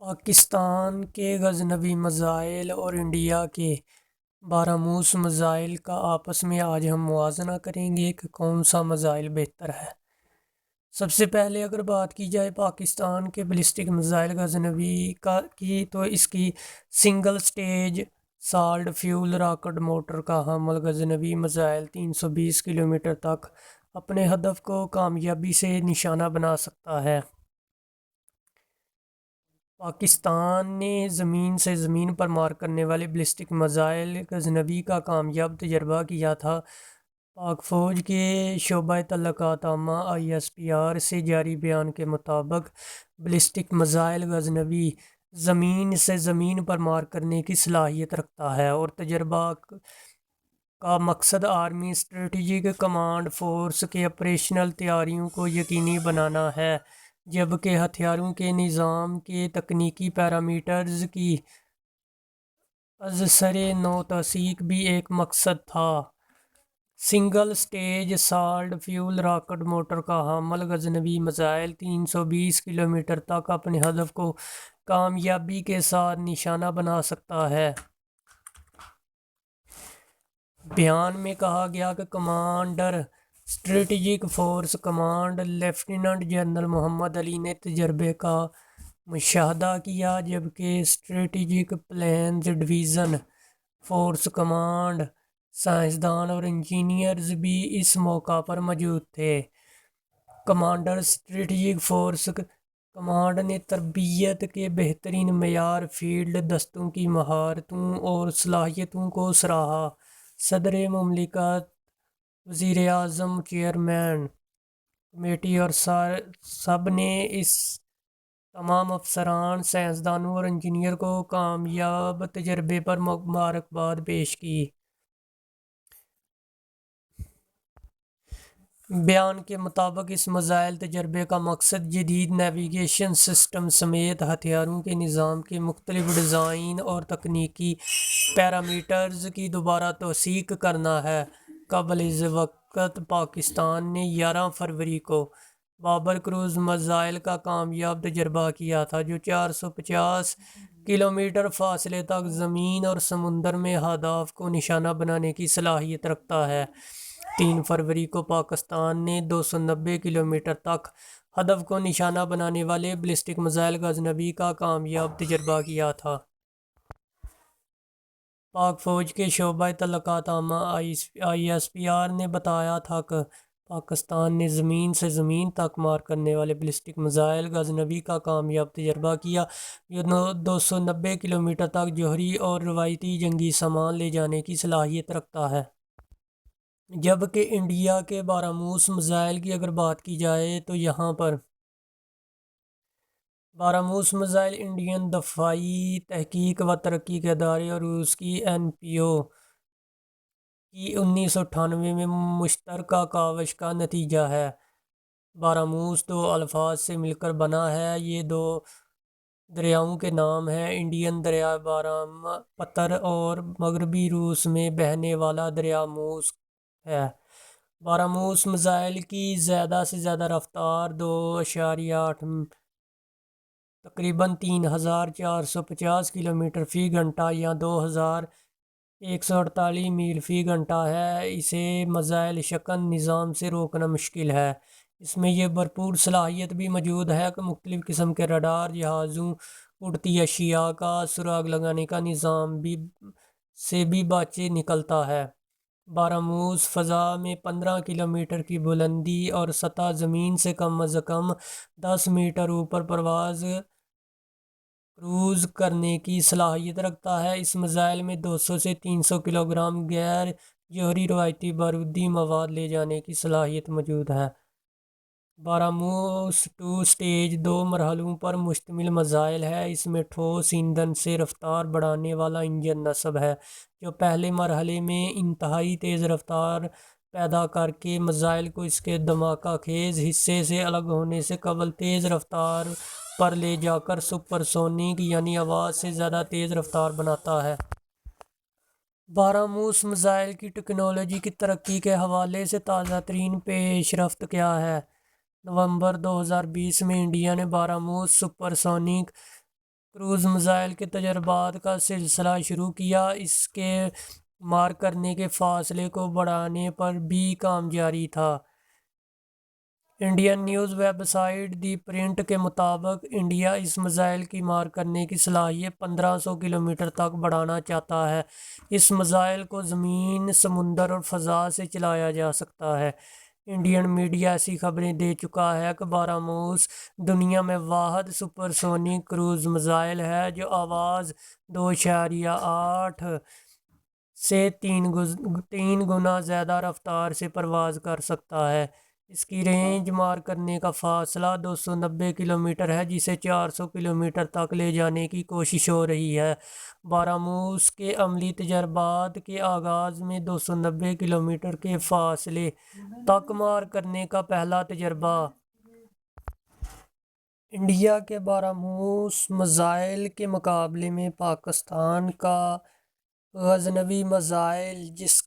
پاکستان کے غزنوی میزائل اور انڈیا کے بارہموس میزائل کا آپس میں آج ہم موازنہ کریں گے کہ کون سا میزائل بہتر ہے۔ سب سے پہلے اگر بات کی جائے پاکستان کے بیلسٹک میزائل غزنوی کی تو اس کی single stage solid fuel rocket motor کا حامل غزنوی میزائل 320 کلومیٹر تک اپنے ہدف کو کامیابی سے نشانہ بنا سکتا ہے۔ پاکستان نے زمین سے زمین پر مار کرنے والے بیلسٹک میزائل غزنوی کا کامیاب تجربہ کیا تھا۔ پاک فوج کے شعبہ تعلقات عامہ ISPR سے جاری بیان کے مطابق بیلسٹک میزائل غزنوی زمین سے زمین پر مار کرنے کی صلاحیت رکھتا ہے اور تجربہ کا مقصد آرمی اسٹریٹجک کمانڈ فورس کے آپریشنل تیاریوں کو یقینی بنانا ہے، جبکہ ہتھیاروں کے نظام کے تکنیکی پیرامیٹرز کی ازسر نو توثیق بھی ایک مقصد تھا۔ Single stage solid fuel rocket motor کا حامل غزنوی میزائل 320 کلومیٹر تک اپنے ہدف کو کامیابی کے ساتھ نشانہ بنا سکتا ہے۔ بیان میں کہا گیا کہ commander strategic force command lieutenant general Muhammad Ali نے تجربے کا مشاہدہ کیا، جبکہ strategic plans division force command سائنسدان اور انجینئرز بھی اس موقع پر موجود تھے۔ کمانڈر اسٹریٹجک فورس کمانڈ نے تربیت کے بہترین معیار، فیلڈ دستوں کی مہارتوں اور صلاحیتوں کو سراہا۔ صدر مملکت، وزیر اعظم، چیئرمین کمیٹی اور سب نے اس تمام افسران، سائنسدانوں اور انجینئر کو کامیاب تجربے پر مبارکباد پیش کی۔ بیان کے مطابق اس میزائل تجربے کا مقصد جدید نیویگیشن سسٹم سمیت ہتھیاروں کے نظام کے مختلف ڈیزائن اور تکنیکی پیرامیٹرز کی دوبارہ توثیق کرنا ہے۔ قبل از وقت پاکستان نے 11 فروری کو بابر کروز میزائل کا کامیاب تجربہ کیا تھا، جو 450 کلومیٹر فاصلے تک زمین اور سمندر میں اہداف کو نشانہ بنانے کی صلاحیت رکھتا ہے۔ 3 فروری کو پاکستان نے 290 کلومیٹر تک ہدف کو نشانہ بنانے والے بیلسٹک میزائل غزنوی کا کامیاب تجربہ کیا تھا۔ پاک فوج کے شعبہ تعلقات عامہ ISPR نے بتایا تھا کہ پاکستان نے زمین سے زمین تک مار کرنے والے بیلسٹک میزائل غزنوی کا کامیاب تجربہ کیا، جو 290 کلومیٹر تک جوہری اور روایتی جنگی سامان لے جانے کی صلاحیت رکھتا ہے۔ جبکہ انڈیا کے بارہموس میزائل کی اگر بات کی جائے تو یہاں پر بارہموس میزائل انڈین دفاعی تحقیق و ترقی کے ادارے اور روس کی NPO کی 1998 میں مشترکہ کاوش کا نتیجہ ہے۔ بارہموس 2 الفاظ سے مل کر بنا ہے۔ یہ 2 دریاؤں کے نام ہیں۔ انڈین دریا بارہم پتر اور مغربی روس میں بہنے والا دریا موس ہے۔ بارہموس میزائل کی زیادہ سے زیادہ رفتار 2.8 تقریباً 3450 کلومیٹر فی گھنٹہ یا 2148 میل فی گھنٹہ ہے۔ اسے میزائل شکن نظام سے روکنا مشکل ہے۔ اس میں یہ بھرپور صلاحیت بھی موجود ہے کہ مختلف قسم کے رڈار جہازوں، اڑتی اشیاء کا سراغ لگانے کا نظام سے بھی بچے نکلتا ہے۔ بارہموس فضا میں 15 کلومیٹر کی بلندی اور سطح زمین سے کم از کم 10 میٹر اوپر کروز کرنے کی صلاحیت رکھتا ہے۔ اس میزائل میں 200 سے 300 کلوگرام غیر جوہری روایتی بارودی مواد لے جانے کی صلاحیت موجود ہے۔ بارہموس 2 سٹیج 2 مرحلوں پر مشتمل میزائل ہے۔ اس میں ٹھوس ایندھن سے رفتار بڑھانے والا انجن نصب ہے، جو پہلے مرحلے میں انتہائی تیز رفتار پیدا کر کے میزائل کو اس کے دھماکہ خیز حصے سے الگ ہونے سے قبل تیز رفتار پر لے جا کر سپر سونک یعنی آواز سے زیادہ تیز رفتار بناتا ہے۔ بارہموس میزائل کی ٹیکنالوجی کی ترقی کے حوالے سے تازہ ترین پیش رفت کیا ہے؟ نومبر 2020 میں انڈیا نے بارہموس سپر سونک کروز میزائل کے تجربات کا سلسلہ شروع کیا۔ اس کے مار کرنے کے فاصلے کو بڑھانے پر بھی کام جاری تھا۔ انڈین نیوز ویب سائٹ دی پرنٹ کے مطابق انڈیا اس میزائل کی مار کرنے کی صلاحیت 1500 کلومیٹر تک بڑھانا چاہتا ہے۔ اس میزائل کو زمین، سمندر اور فضا سے چلایا جا سکتا ہے۔ انڈین میڈیا ایسی خبریں دے چکا ہے کہ براموس دنیا میں واحد سپرسونک کروز میزائل ہے جو آواز 2.8 سے 3 گنا زیادہ رفتار سے پرواز کر سکتا ہے۔ اس کی رینج مار کرنے کا فاصلہ 290 کلومیٹر ہے، جسے 400 کلومیٹر تک لے جانے کی کوشش ہو رہی ہے۔ براموس کے عملی تجربات کے آغاز میں 290 کلومیٹر کے فاصلے تک مار کرنے کا پہلا تجربہ انڈیا کے براموس میزائل کے مقابلے میں پاکستان کا غزنوی میزائل، جس